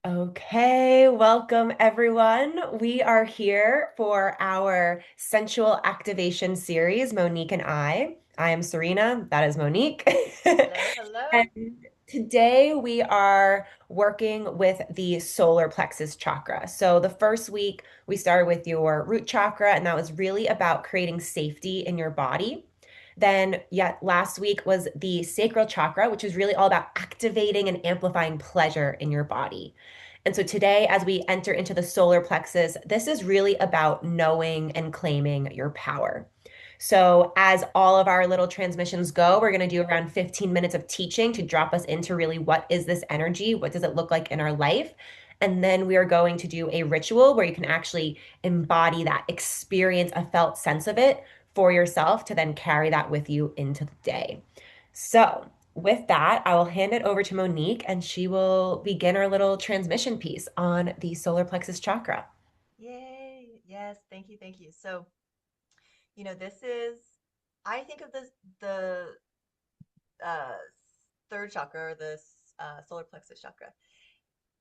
Okay, welcome everyone. We are here for our sensual activation series, Monique and I. I am Serena, that is Monique. Hello, hello. And today we are working with the solar plexus chakra. So the first week we started with your root chakra, and that was really about creating safety in your body. Then, yet last week was the sacral chakra, which is really all about activating and amplifying pleasure in your body. And so today, as we enter into the solar plexus, this is really about knowing and claiming your power. So, as all of our little transmissions go, we're going to do around 15 minutes of teaching to drop us into really what is this energy? What does it look like in our life? And then we are going to do a ritual where you can actually embody that, experience a felt sense of it for yourself to then carry that with you into the day. So, with that, I will hand it over to Monique and she will begin our little transmission piece on the solar plexus chakra. Yay. Yes, thank you, thank you. So, this is I think of the uh third chakra or the solar plexus chakra.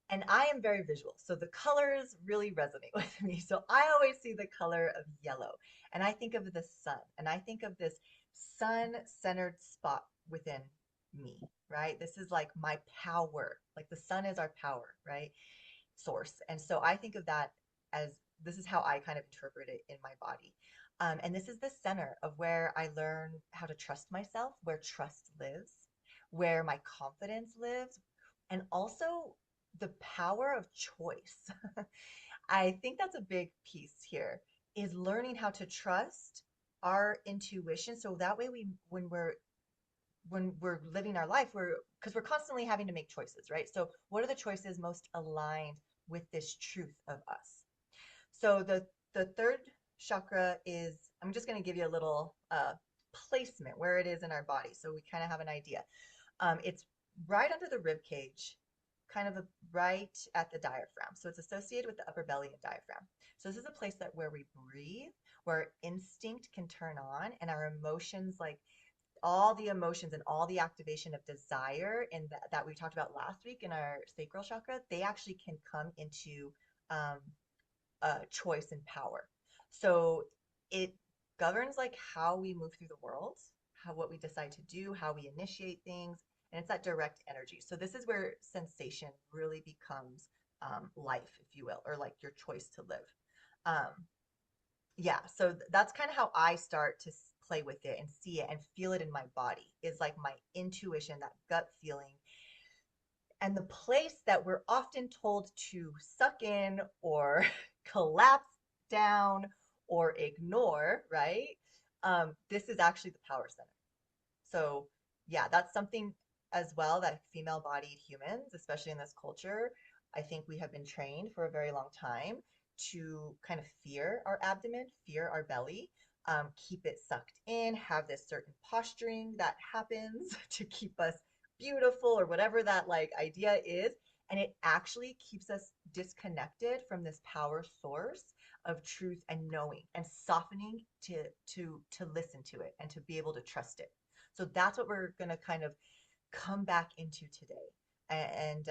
And I am very visual. So the colors really resonate with me. So I always see the color of yellow. And I think of the sun. And I think of this sun-centered spot within me, right? This is like my power. Like the sun is our power, right? Source. And so I think of that as this is how I kind of interpret it in my body. And this is the center of where I learn how to trust myself, where trust lives, where my confidence lives, and also the power of choice. I think that's a big piece here is learning how to trust our intuition so that way we when we're living our life, because we're constantly having to make choices, right? So, what are the choices most aligned with this truth of us? So, the third chakra is, I'm just going to give you a little placement where it is in our body, so we kind of have an idea. It's right under the rib cage, kind of right at the diaphragm. So it's associated with the upper belly and diaphragm. So this is a place that where we breathe, where instinct can turn on, and our emotions like all the emotions and all the activation of desire and that we talked about last week in our sacral chakra, they actually can come into um, choice and power. So it governs like how we move through the world, how what we decide to do, how we initiate things, and it's that direct energy. So this is where sensation really becomes life, if you will, or like your choice to live. Um, yeah, so that's kind of how I start to play with it and see it and feel it in my body is like my intuition, that gut feeling, and the place that we're often told to suck in or collapse down or ignore, right? This is actually the power center. So, yeah, that's something as well that female bodied humans, especially in this culture, I think we have been trained for a very long time to kind of fear our abdomen, fear our belly, keep it sucked in, have this certain posturing that happens to keep us beautiful or whatever that like idea is. And it actually keeps us disconnected from this power source of truth and knowing and softening to listen to it and to be able to trust it. So that's what we're going to kind of come back into today. And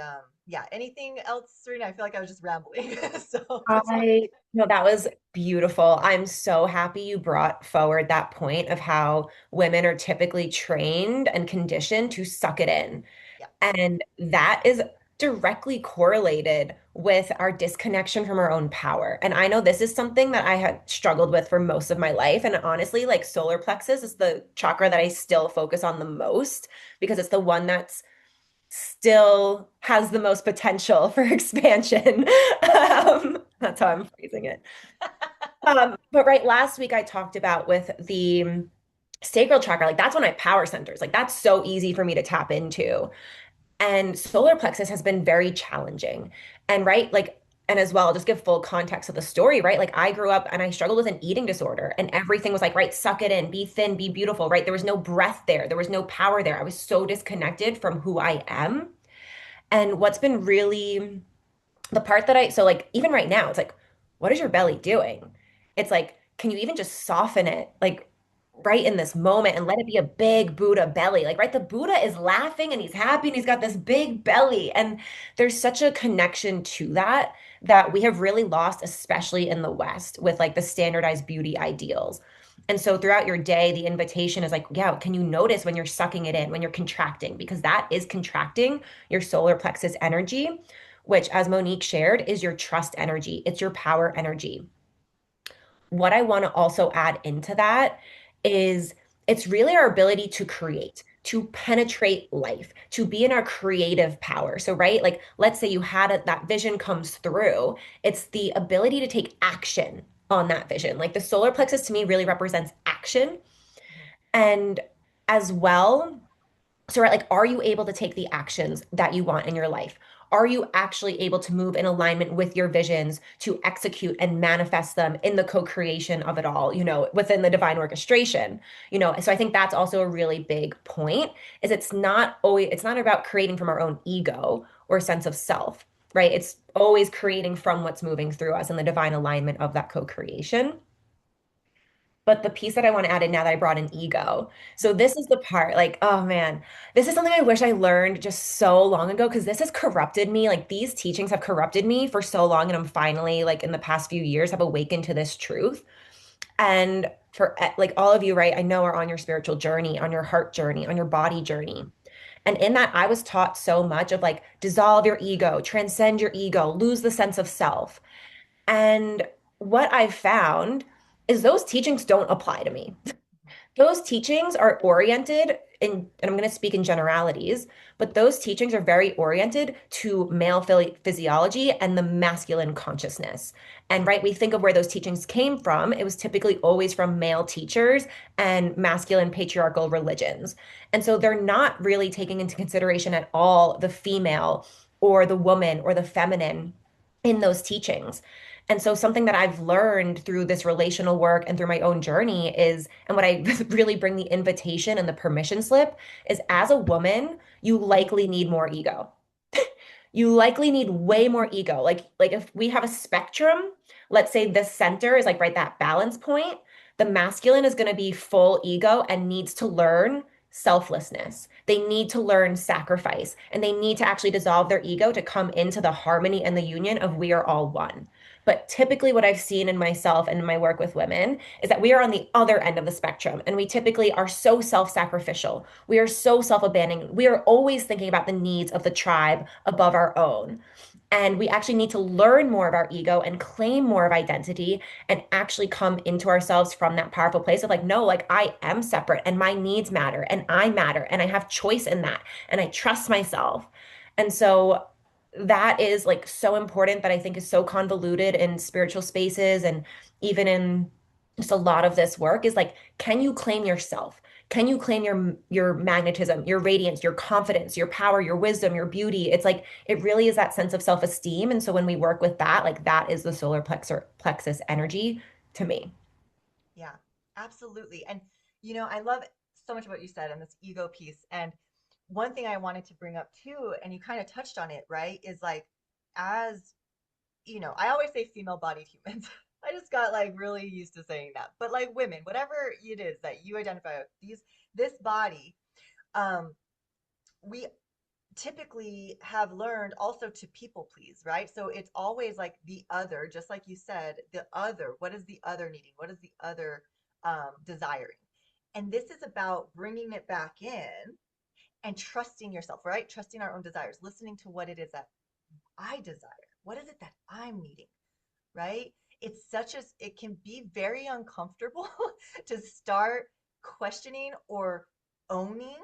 yeah, anything else, Serena? I feel like I was just rambling. So sorry. I no, that was beautiful. I'm so happy you brought forward that point of how women are typically trained and conditioned to suck it in. Yeah. And that is directly correlated with our disconnection from our own power. And I know this is something that I had struggled with for most of my life. And honestly, like solar plexus is the chakra that I still focus on the most because it's the one that's still has the most potential for expansion. That's how I'm phrasing it. But right, last week I talked about with the sacral chakra, like that's one of my power centers. Like that's so easy for me to tap into. And solar plexus has been very challenging. And right, like, and as well, just give full context of the story, right? Like I grew up and I struggled with an eating disorder and everything was like, right, suck it in, be thin, be beautiful, right? There was no breath there. There was no power there. I was so disconnected from who I am. And what's been really the part that so like even right now, it's like, what is your belly doing? It's like, can you even just soften it? Like, right in this moment and let it be a big Buddha belly. Like, right, the Buddha is laughing and he's happy and he's got this big belly. And there's such a connection to that that we have really lost, especially in the West, with like the standardized beauty ideals. And so throughout your day, the invitation is like, yeah, can you notice when you're sucking it in, when you're contracting? Because that is contracting your solar plexus energy, which, as Monique shared, is your trust energy. It's your power energy. What I want to also add into that is it's really our ability to create, to penetrate life, to be in our creative power. So, right, like let's say you had it, that vision comes through, it's the ability to take action on that vision. Like the solar plexus to me really represents action. Mhm. And as well, so, right, like, are you able to take the actions that you want in your life? Are you actually able to move in alignment with your visions to execute and manifest them in the co-creation of it all, within the divine orchestration? So I think that's also a really big point, is it's not about creating from our own ego or sense of self, right? It's always creating from what's moving through us in the divine alignment of that co-creation. But the piece that I want to add in now that I brought in ego. So Mhm. this is the part, like, oh man, this is something I wish I learned just so long ago because this has corrupted me. Like these teachings have corrupted me for so long, and I'm finally, like, in the past few years, have awakened to this truth. And for like all of you, right, I know are on your spiritual journey, on your heart journey, on your body journey. And in that, I was taught so much of like dissolve your ego, transcend your ego, lose the sense of self. And what I've found is those teachings don't apply to me. Those teachings are oriented in, and I'm going to speak in generalities, but those teachings are very oriented to male physiology and the masculine consciousness. And right, we think of where those teachings came from. It was typically always from male teachers and masculine patriarchal religions. And so they're not really taking into consideration at all the female or the woman or the feminine in those teachings. And so something that I've learned through this relational work and through my own journey is, and what I really bring the invitation and the permission slip is, as a woman, you likely need more ego. You likely need way more ego. Like if we have a spectrum, let's say the center is like right that balance point, the masculine is going to be full ego and needs to learn selflessness. They need to learn sacrifice and they need to actually dissolve their ego to come into the harmony and the union of we are all one. But typically, what I've seen in myself and in my work with women is that we are on the other end of the spectrum. And we typically are so self sacrificial. We are so self abandoning. We are always thinking about the needs of the tribe above our own. And we actually need to learn more of our ego and claim more of identity and actually come into ourselves from that powerful place of like, no, like I am separate and my needs matter and I matter and I have choice in that and I trust myself. And so that is like so important that I think is so convoluted in spiritual spaces and even in just a lot of this work is like, can you claim yourself? Can you claim your magnetism, your radiance, your confidence, your power, your wisdom, your beauty? It's like it really is that sense of self-esteem. And so when we work with that, like that is the solar plexus energy to me. Yeah, absolutely. And I love so much what you said and this ego piece. And one thing I wanted to bring up too, and you kind of touched on it, right, is like as I always say female bodied humans. I just got like really used to saying that. But like women, whatever it is that you identify with, this body, um, we typically have learned also to people please, right? So it's always like the other, just like you said, the other. What is the other needing? What is the other desiring? And this is about bringing it back in and trusting yourself, right? Trusting our own desires, listening to what it is that I desire. What is it that I'm needing? Right? It can be very uncomfortable to start questioning or owning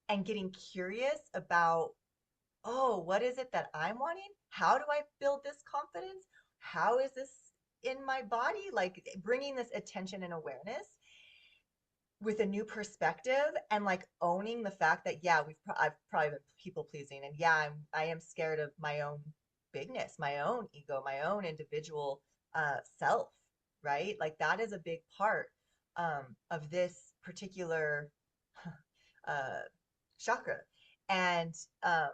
and getting curious about, oh, what is it that I'm wanting? How do I build this confidence? How is this in my body? Like bringing this attention and awareness with a new perspective and like owning the fact that yeah, I've probably been people pleasing and yeah, I am scared of my own bigness, my own ego, my own individual self, right? Like that is a big part of this particular uh, chakra. And um,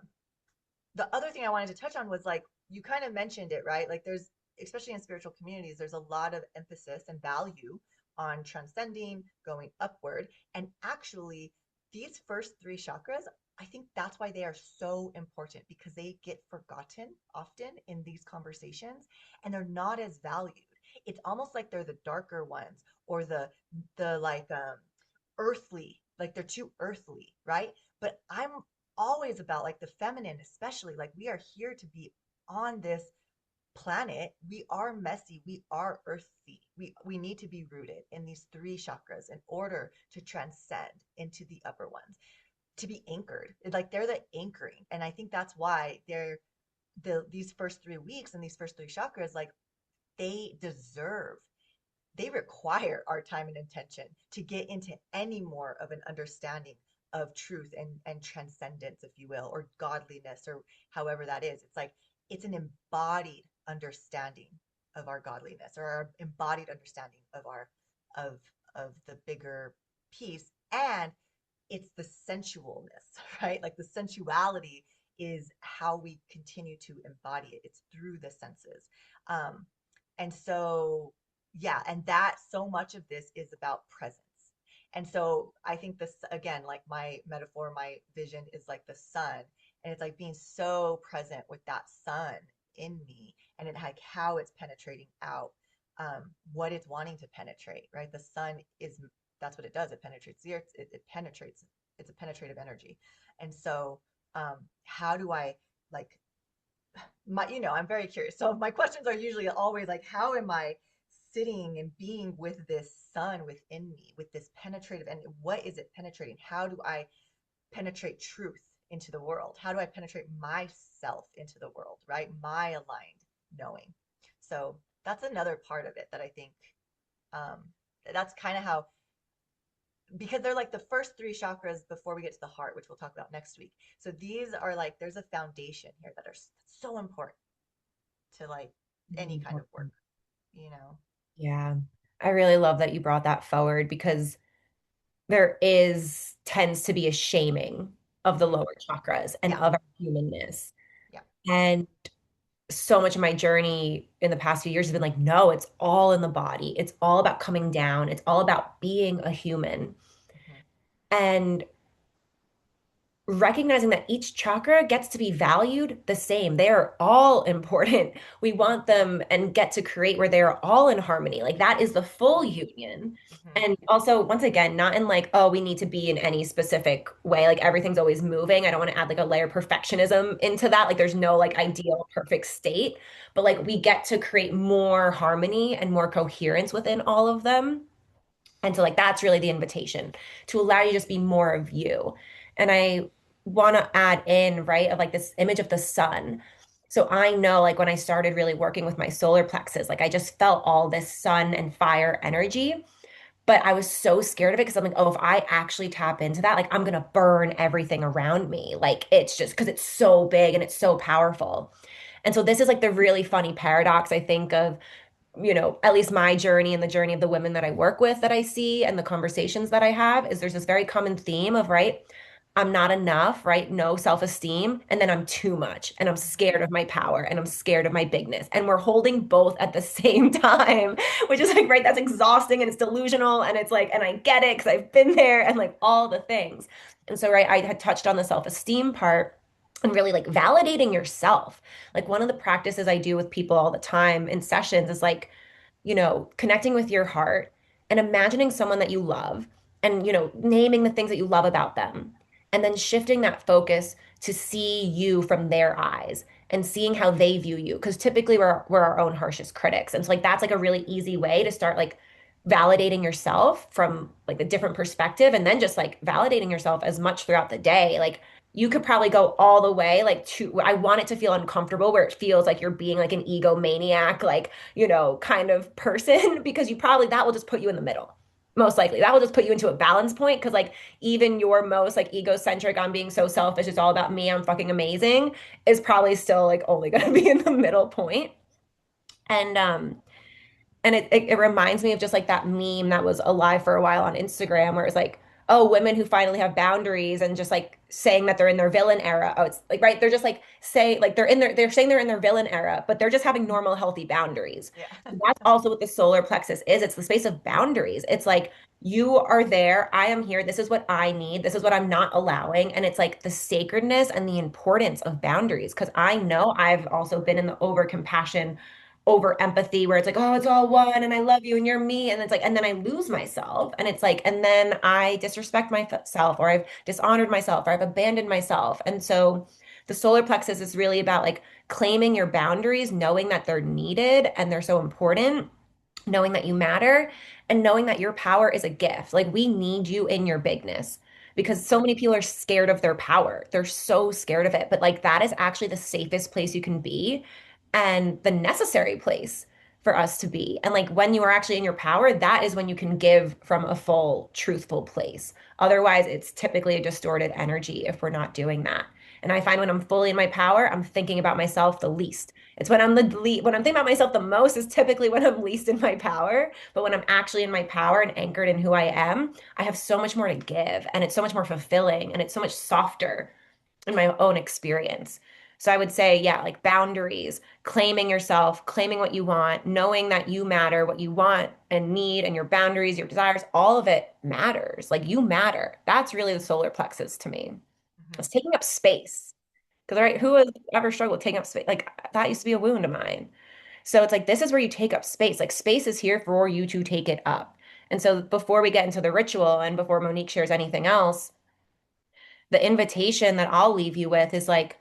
the other thing I wanted to touch on was like you kind of mentioned it, right? Like there's especially in spiritual communities, there's a lot of emphasis and value on transcending, going upward. And actually, these first three chakras, I think that's why they are so important because they get forgotten often in these conversations and they're not as valued. It's almost like they're the darker ones or the like earthly, like they're too earthly, right? But I'm always about like the feminine, especially like we are here to be on this planet. We are messy, we are earthy. We need to be rooted in these three chakras in order to transcend into the upper ones, to be anchored. Like they're the anchoring. And I think that's why they're these first 3 weeks and these first three chakras, like they deserve, they require our time and intention to get into any more of an understanding of truth and transcendence, if you will, or godliness, or however that is. It's like it's an embodied understanding of our godliness or our embodied understanding of our of of the bigger piece. And it's the sensualness, right? Like the sensuality is how we continue to embody it. It's through the senses. Um, and so, yeah, and that so much of this is about presence. And so I think this, again, like my metaphor, my vision is like the sun. And it's like being so present with that sun in me and it like how it's penetrating out, what it's wanting to penetrate, right? The sun is, that's what it does. It penetrates the earth. It penetrates. It's a penetrative energy. And so, how do I like my, I'm very curious. So my questions are usually always like, how am I sitting and being with this sun within me, with this penetrative, and what is it penetrating? How do I penetrate truth into the world? How do I penetrate myself into the world, right? My aligned knowing. So that's another part of it that I think um, that's kind of how, because they're like the first three chakras before we get to the heart, which we'll talk about next week. So these are like, there's a foundation here that are so important to like any kind of work, you know? Yeah. I really love that you brought that forward because there is tends to be a shaming of the Hmm. lower chakras and Yeah. of our humanness. Yeah. And so much of my journey in the past few years has been like, no, it's all in the body. It's all about coming down. It's all about being a human. Hmm. And recognizing that each chakra gets to be valued the same. They are all important. We want them and get to create where they are all in harmony. Like that is the full union. Hmm. And also, once again, not in like, oh, we need to be in any specific way. Like everything's always moving. I don't want to add like a layer of perfectionism into that. Like there's no like ideal perfect state, but like we get to create more harmony and more coherence within all of them. And so, like, that's really the invitation to allow you to just be more of you. And I want to add in, right, of like this image of the sun. So I know, like, when I started really working with my solar plexus, like, I just felt all this sun and fire energy. But I was so scared of it because I'm like, oh, if I actually tap into that, like, I'm going to burn everything around me. Like, it's just because it's so big and it's so powerful. And so, this is like the really funny paradox, I think, of at least my journey and the journey of the women that I work with that I see and the conversations that I have is there's this very common theme of, right, I'm not enough, right? No self-esteem. And then I'm too much. And I'm Hmm. scared of my power and I'm scared of my bigness. And we're holding both at the same time, which is like, right, that's exhausting and it's delusional. And it's like, and I get it because I've been there and like all the things. And so, right, I had touched on the self-esteem part and really like validating yourself. Like one of the practices I do with people all the time in sessions is like, connecting with your heart and imagining someone that you love and, naming the things that you love about them. And then shifting that focus to see you from their eyes and seeing how they view you. Because typically we're our own harshest critics. And so like that's like a really easy way to start like validating yourself from like a different perspective and then just like validating yourself as much throughout the day. Like you could probably go all the way like to I want it to feel uncomfortable where it feels like you're being like an egomaniac, like, kind of person because you probably that will just put you in the middle. Most likely. That will just put you into a balance point because like even your most like egocentric, I'm being so selfish, it's all about me, I'm fucking amazing, is probably still like only gonna be in the middle point. And it reminds me of just like that meme that was alive for a while on Instagram where it's like, oh, women who finally have boundaries and just like saying that they're in their villain era. Oh, it's like, right. They're just like say like they're saying they're in their villain era, but they're just having normal, healthy boundaries. Yeah. So that's also what the solar plexus is. It's the space of boundaries. It's like you are there. I am here. This is what I need. This is what I'm not allowing. And it's like the sacredness and the importance of boundaries. Because I know I've also been in the over compassion, over empathy, where it's like, oh, it's all one and I love you and you're me. And it's like, and then I lose myself. And it's like, and then I disrespect myself or I've dishonored myself or I've abandoned myself. And so the solar plexus is really about like claiming your boundaries, knowing that they're needed and they're so important, knowing that you matter and knowing that your power is a gift. Like we need you in your bigness because so many people are scared of their power. They're so scared of it. But like that is actually the safest place you can be and the necessary place for us to be. And like when you are actually in your power, that is when you can give from a full, truthful place. Otherwise, it's typically a distorted energy if we're not doing that. And I find when I'm fully in my power, I'm thinking about myself the least. It's when when I'm thinking about myself the most is typically when I'm least in my power. But when I'm actually in my power and anchored in who I am, I have so much more to give and it's so much more fulfilling and it's so much softer in my own experience. So I would say, yeah, like boundaries, claiming yourself, claiming what you want, knowing that you matter, what you want and need, and your boundaries, your desires, all of it matters. Like you matter. That's really the solar plexus to me. Hmm. It's taking up space. Because, right, who has ever struggled with taking up space? Like that used to be a wound of mine. So it's like this is where you take up space. Like space is here for you to take it up. And so before we get into the ritual and before Monique shares anything else, the invitation that I'll leave you with is like,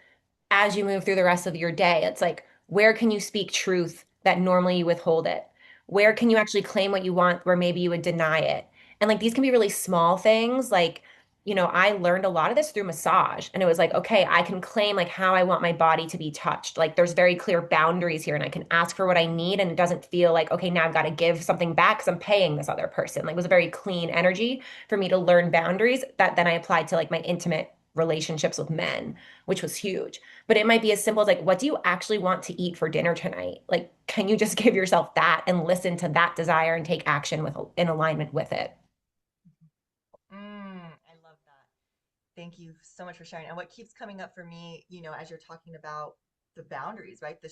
as you move through the rest of your day, it's like, where can you speak truth that normally you withhold it? Where can you actually claim what you want where maybe you would deny it? And like these can be really small things. Like, I learned a lot of this through massage. And it was like, okay, I can claim like how I want my body to be touched. Like there's very clear boundaries here and I can ask for what I need. And it doesn't feel like, okay, now I've got to give something back because I'm paying this other person. Like it was a very clean energy for me to learn boundaries that then I applied to like my intimate relationships with men, which was huge. But it might be as simple as like, what do you actually want to eat for dinner tonight? Like, can you just give yourself that and listen to that desire and take action with in alignment with it? I love that. Thank you so much for sharing. And what keeps coming up for me, as you're talking about the boundaries, right? The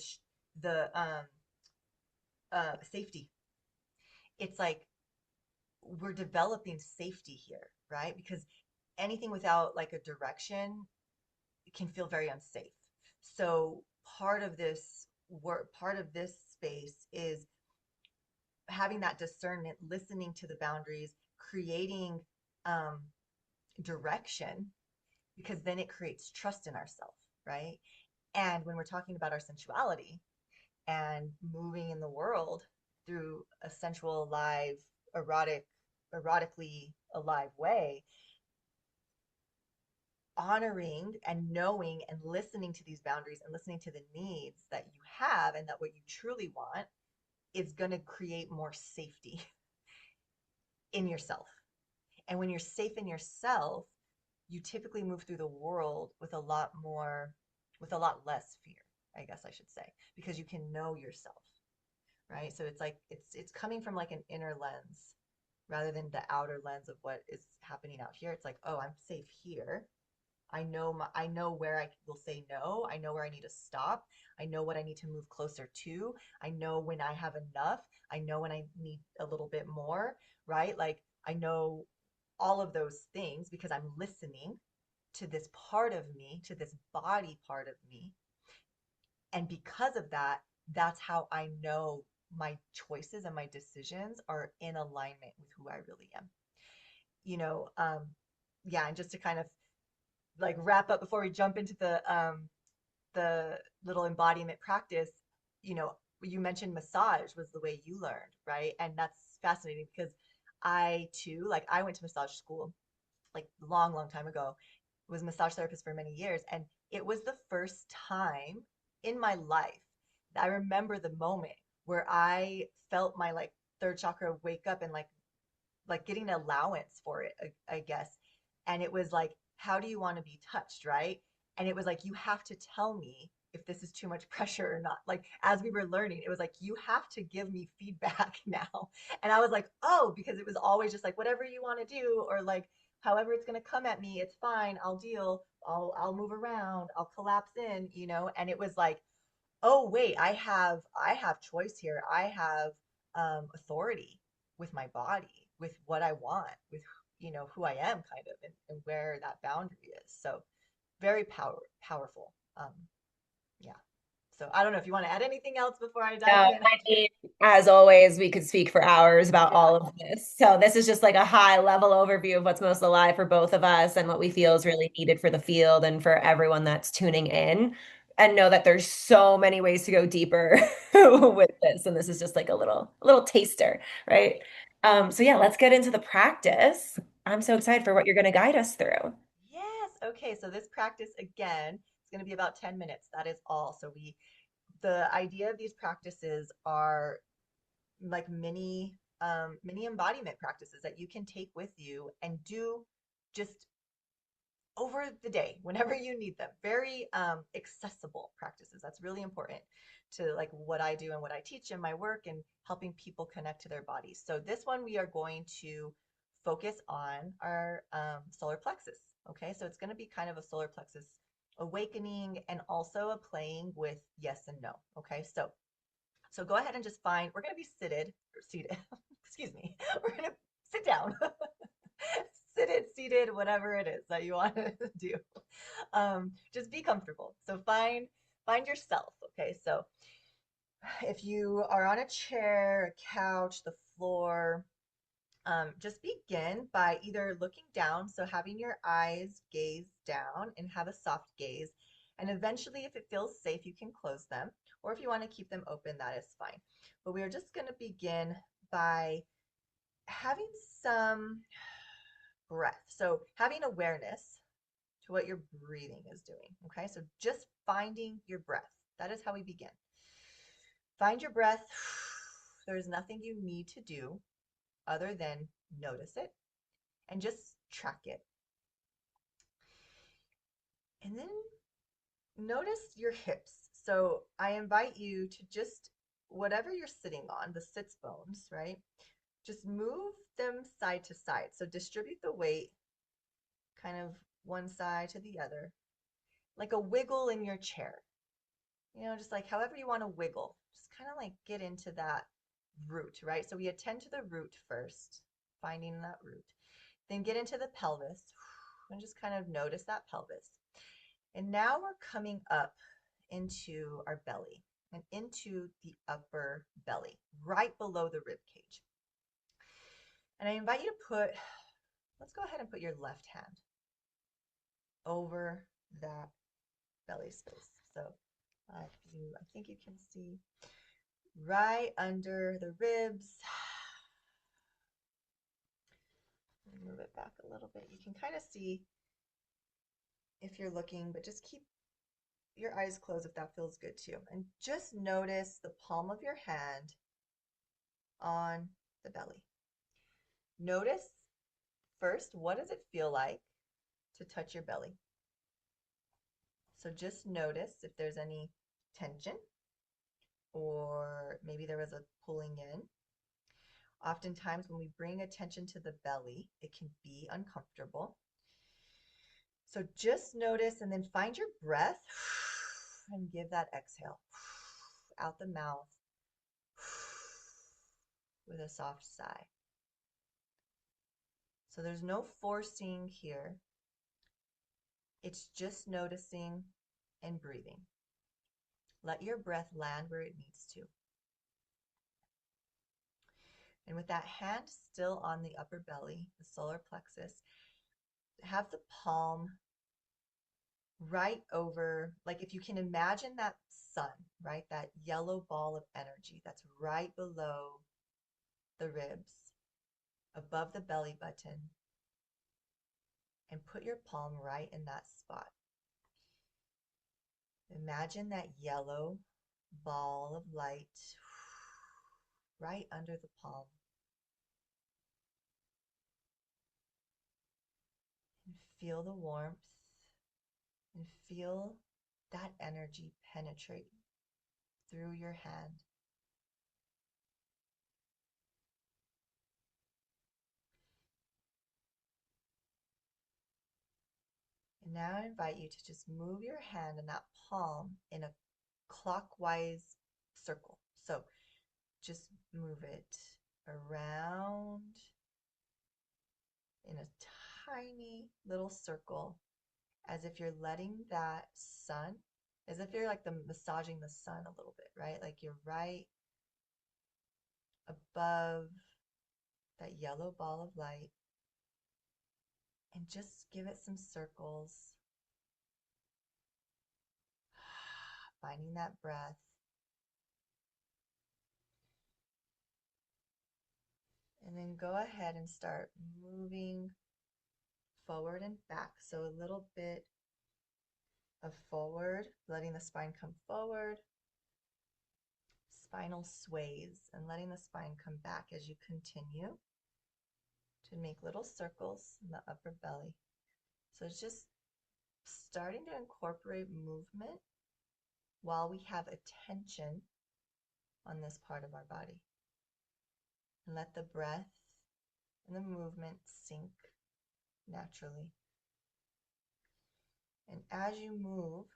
safety. It's like we're developing safety here, right? Because anything without like a direction can feel very unsafe. So part of this work, part of this space is having that discernment, listening to the boundaries, creating um, direction, because then it creates trust in ourselves, right? And when we're talking about our sensuality and moving in the world through a sensual, alive, erotic, erotically alive way, honoring and knowing and listening to these boundaries and listening to the needs that you have and that what you truly want is going to create more safety in yourself. And when you're safe in yourself, you typically move through the world with a lot more, with a lot less fear, I guess I should say, because you can know yourself, right? So it's like it's coming from like an inner lens rather than the outer lens of what is happening out here. It's like, oh, I'm safe here. I know where I will say no. I know where I need to stop. I know what I need to move closer to. I know when I have enough. I know when I need a little bit more, right? Like I know all of those things because I'm listening to this part of me, to this body part of me. And because of that, that's how I know my choices and my decisions are in alignment with who I really am. You know, um, yeah, and just to kind of like wrap up before we jump into the little embodiment practice, you mentioned massage was the way you learned, right? And that's fascinating because I too, like I went to massage school like long, long time ago, was a massage therapist for many years, and it was the first time in my life that I remember the moment where I felt my like third chakra wake up and like getting an allowance for it, I guess. And it was like, how do you want to be touched, right? And it was like, you have to tell me if this is too much pressure or not. Like, as we were learning, it was like, you have to give me feedback now. And I was like, oh, because it was always just like, whatever you want to do, or like, however it's going to come at me, it's fine. I'll deal. I'll move around. I'll collapse in, and it was like, oh wait, I have choice here. I have authority with my body, with what I want, with who I am kind of, and where that boundary is. So very powerful. Yeah. So I don't know if you want to add anything else before I dive No, in. I mean, as always, we could speak for hours about Yeah. all of this. So this is just like a high level overview of what's most alive for both of us and what we feel is really needed for the field and for everyone that's tuning in. And know that there's so many ways to go deeper with this. And this is just like a little taster, right? So yeah, let's get into the practice. I'm so excited for what you're going to guide us through. Yes. Okay. So this practice again is going to be about 10 minutes. That is all. So the idea of these practices are like mini embodiment practices that you can take with you and do just over the day whenever you need them. Very accessible practices. That's really important to like what I do and what I teach in my work and helping people connect to their bodies. So this one we are going to focus on our solar plexus. Okay, so it's going to be kind of a solar plexus awakening and also a playing with yes and no. Okay, so go ahead and just find, we're going to be seated, excuse me, we're going to sit down, seated, whatever it is that you want to do. Just be comfortable. So find yourself. Okay, so if you are on a chair, a couch, the floor, just begin by either looking down, so having your eyes gaze down and have a soft gaze. And eventually, if it feels safe, you can close them. Or if you want to keep them open, that is fine. But we are just going to begin by having some breath. So having awareness to what your breathing is doing. Okay, so just finding your breath. That is how we begin. Find your breath. There's nothing you need to do other than notice it and just track it. And then notice your hips. So I invite you to just, whatever you're sitting on, the sits bones, right? Just move them side to side. So distribute the weight kind of one side to the other, like a wiggle in your chair. Just like however you want to wiggle, just kind of like get into that root, right? So we attend to the root first, finding that root. Then get into the pelvis and just kind of notice that pelvis. And now we're coming up into our belly and into the upper belly, right below the rib cage. And I invite you to let's go ahead and put your left hand over that belly space. So I think you can see right under the ribs. Move it back a little bit. You can kind of see if you're looking, but just keep your eyes closed if that feels good to you. And just notice the palm of your hand on the belly. Notice first, what does it feel like to touch your belly? So just notice if there's any tension or maybe there was a pulling in. Oftentimes, when we bring attention to the belly, it can be uncomfortable. So just notice and then find your breath and give that exhale out the mouth with a soft sigh. So there's no forcing here. It's just noticing and breathing. Let your breath land where it needs to. And with that hand still on the upper belly, the solar plexus, have the palm right over, like if you can imagine that sun, right? That yellow ball of energy that's right below the ribs, above the belly button, and put your palm right in that spot. Imagine that yellow ball of light right under the palm. And feel the warmth and feel that energy penetrate through your hand. And now I invite you to just move your hand and that palm in a clockwise circle. So just move it around in a tiny little circle as if you're letting that sun, as if you're like massaging the sun a little bit, right? Like you're right above that yellow ball of light and just give it some circles, finding that breath. And then go ahead and start moving forward and back. So a little bit of forward, letting the spine come forward, spinal sways, and letting the spine come back as you continue to make little circles in the upper belly. So it's just starting to incorporate movement while we have attention on this part of our body. And let the breath and the movement sink naturally. And as you move,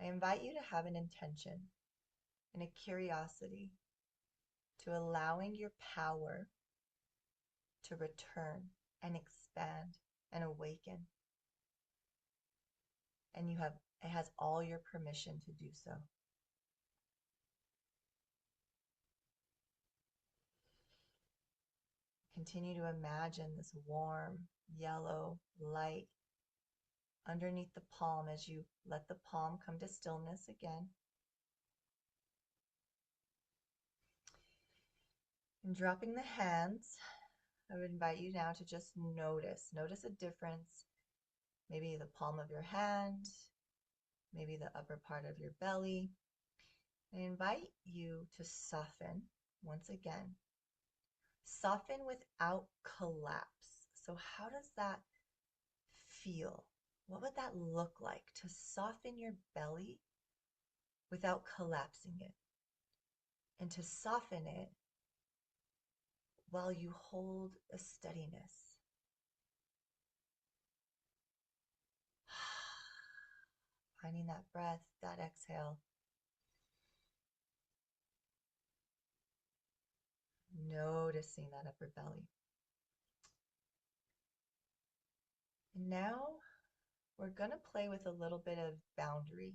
I invite you to have an intention and a curiosity to allowing your power to return and expand and awaken. And it has all your permission to do so. Continue to imagine this warm yellow light underneath the palm as you let the palm come to stillness again. And dropping the hands, I would invite you now to just notice. Notice a difference. Maybe the palm of your hand, maybe the upper part of your belly. I invite you to soften once again. Soften without collapse. So how does that feel? What would that look like to soften your belly without collapsing it? And to soften it while you hold a steadiness. Finding that breath, that exhale. Noticing that upper belly. And now we're going to play with a little bit of boundary,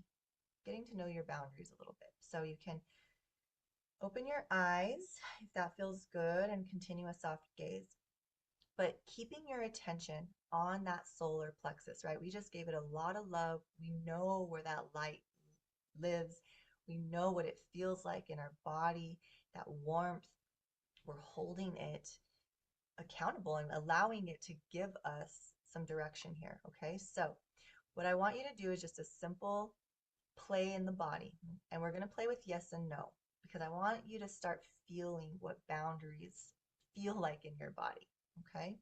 getting to know your boundaries a little bit. So you can open your eyes if that feels good and continue a soft gaze. But keeping your attention on that solar plexus, right? We just gave it a lot of love. We know where that light lives. We know what it feels like in our body, that warmth. We're holding it accountable and allowing it to give us some direction here, okay? So what I want you to do is just a simple play in the body. And we're going to play with yes and no because I want you to start feeling what boundaries feel like in your body, okay?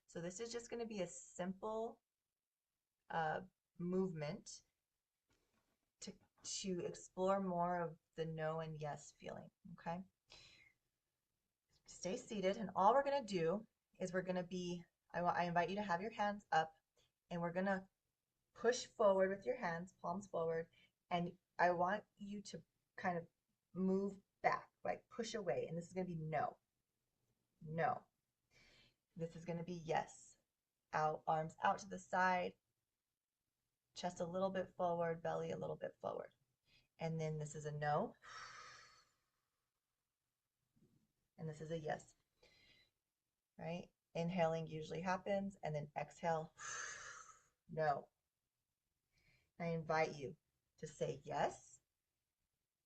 So this is just going to be a simple movement to, to explore more of the no and yes feeling, okay? Stay seated, and all we're going to do is we're going to be, I invite you to have your hands up, and we're going to push forward with your hands, palms forward, and I want you to kind of move back, like push away, and this is going to be no, no. This is going to be yes. Out, arms out to the side, chest a little bit forward, belly a little bit forward. And then this is a no, and this is a yes, right? Inhaling usually happens, and then exhale, no. I invite you to say yes.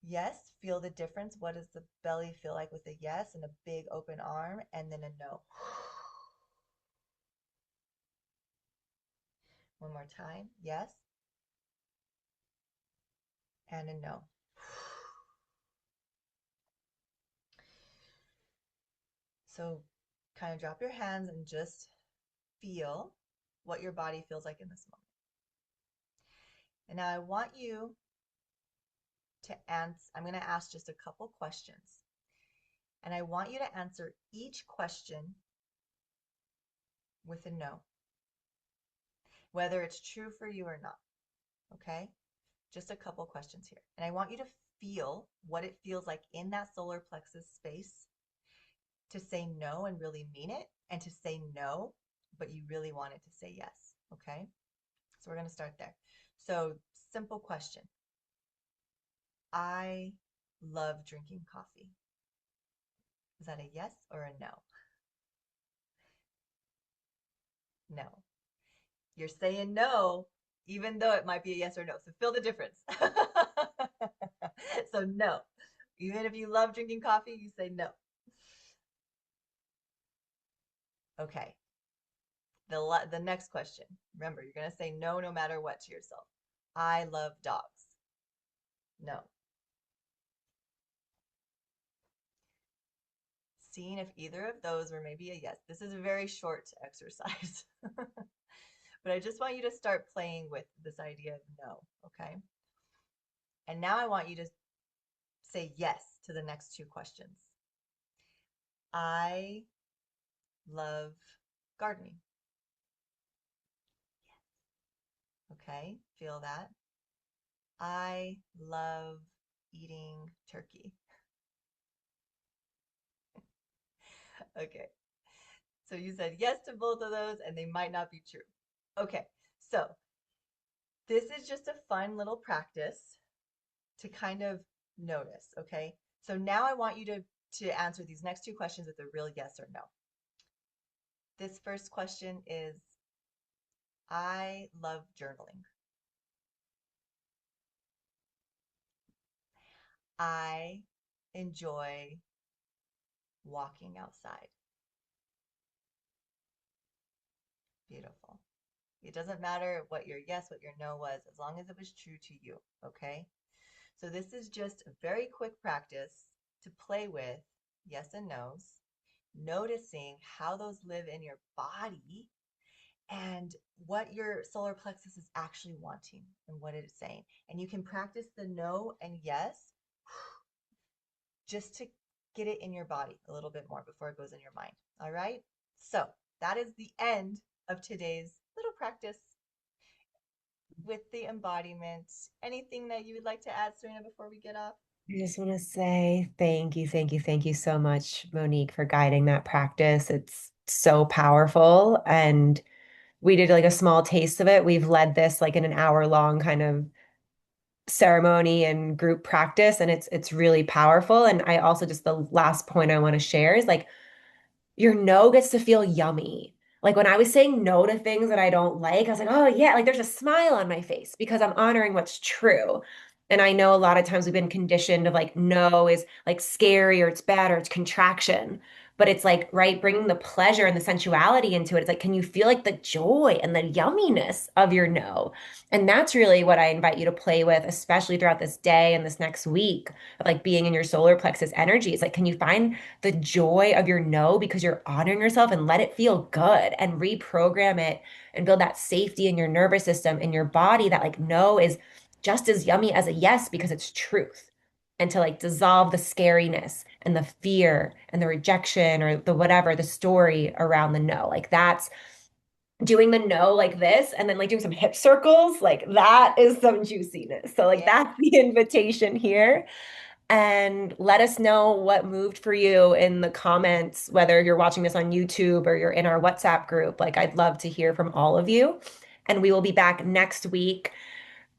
Yes, feel the difference. What does the belly feel like with a yes and a big open arm, and then a no? One more time. Yes, and a no. So kind of drop your hands and just feel what your body feels like in this moment. And now I want you to answer, I'm going to ask just a couple questions. And I want you to answer each question with a no. whether it's true for you or not. Okay? Just a couple questions here. And I want you to feel what it feels like in that solar plexus space to say no and really mean it, and to say no, but you really wanted to say yes. Okay? So we're going to start there. So, simple question. I love drinking coffee. Is that a yes or a no? No. You're saying no, even though it might be a yes or no. So feel the difference. So no. Even if you love drinking coffee, you say no. Okay. The next question. Remember, you're going to say no no matter what to yourself. I love dogs. No. Seeing if either of those were maybe a yes. This is a very short exercise. But I just want you to start playing with this idea of no, okay? And now I want you to say yes to the next two questions. I love gardening. Okay, feel that. I love eating turkey. Okay, so you said yes to both of those, and they might not be true. Okay, so this is just a fun little practice to kind of notice, okay? So now I want you to answer these next two questions with a real yes or no. This first question is, I love journaling. I enjoy walking outside. Beautiful. It doesn't matter what your yes, what your no was, as long as it was true to you, okay? So this is just a very quick practice to play with yes and no's, noticing how those live in your body and what your solar plexus is actually wanting and what it is saying. And you can practice the no and yes just to get it in your body a little bit more before it goes in your mind. All right? So that is the end of today's little practice with the embodiment. Anything that you would like to add, Serena, before we get off? I just want to say thank you, thank you, thank you so much, Monique, for guiding that practice. It's so powerful. And we did like a small taste of it. We've led this like in an hour long kind of ceremony and group practice, and it's really powerful. And I also just the last point I want to share is like your no gets to feel yummy. Like when I was saying no to things that I don't like, I was like, oh yeah, like there's a smile on my face because I'm honoring what's true. And I know a lot of times we've been conditioned of like no is like scary or it's bad or it's contraction. But it's like, right, bringing the pleasure and the sensuality into it. It's like, can you feel like the joy and the yumminess of your no? And that's really what I invite you to play with, especially throughout this day and this next week of like being in your solar plexus energy. It's like, can you find the joy of your no because you're honoring yourself and let it feel good and reprogram it and build that safety in your nervous system, in your body that like no is just as yummy as a yes because it's truth. And to like dissolve the scariness and the fear and the rejection or the whatever, the story around the no. Like that's doing the no like this and then like doing some hip circles, like that is some juiciness. So like Yeah. that's the invitation here. And let us know what moved for you in the comments, whether you're watching this on YouTube or you're in our WhatsApp group. Like, I'd love to hear from all of you. And we will be back next week,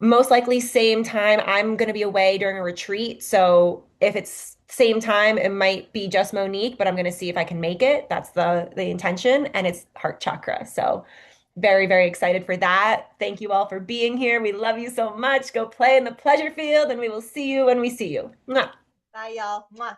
most likely same time. I'm going to be away during a retreat. So if it's same time, it might be just Monique, but I'm going to see if I can make it. That's the intention. And it's heart chakra. So very, very excited for that. Thank you all for being here. We love you so much. Go play in the pleasure field, and we will see you when we see you. Mwah. Bye, y'all. Mwah.